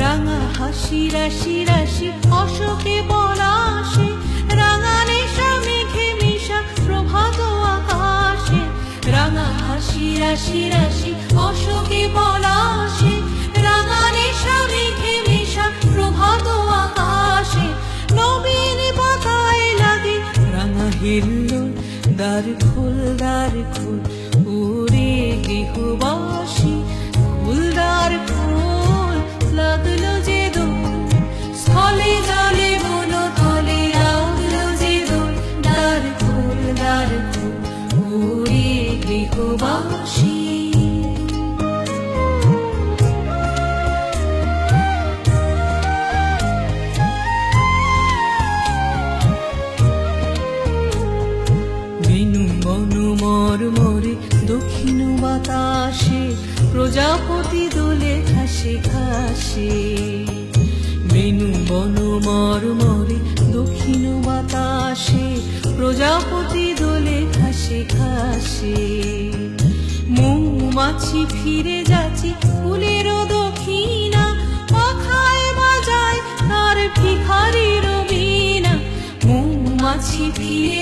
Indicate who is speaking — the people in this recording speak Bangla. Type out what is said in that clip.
Speaker 1: রাঙা হাসি রাশি রাশি অশোকে পলাশে, রাঙা নেশা মেঘে মিশা প্রভাত আকাশে। রাঙা হাসি রাশি রাশি অশোকে পলাশে, রাঙা নেশা মেঘে মিশা প্রভাত আকাশে। নবীন পাতায় লাগে রাঙা হিল্লোল, দ্বার খোল ওরে গৃহবাসী, ফুলদার খোল লাগলো যে দোল, স্থলে জলে বন তলে লাগলো যে দোল। দ্বার খোল ওরে গৃহবাসী। বেনু বনু মরমরে দক্ষিণ বাতাসে, প্রজাপতি দোলে ঘাসে ঘাসে। বেনু বনু মরমরে দক্ষিণ বাতাসে, প্রজাপতি দোলে ঘাসে ঘাসে। মৌমাছি ফিরে যাচ্ছে ফুলের দক্ষিণা, পাখায় বাজায় তার ভিখারির বীণা। মৌমাছি ফিরে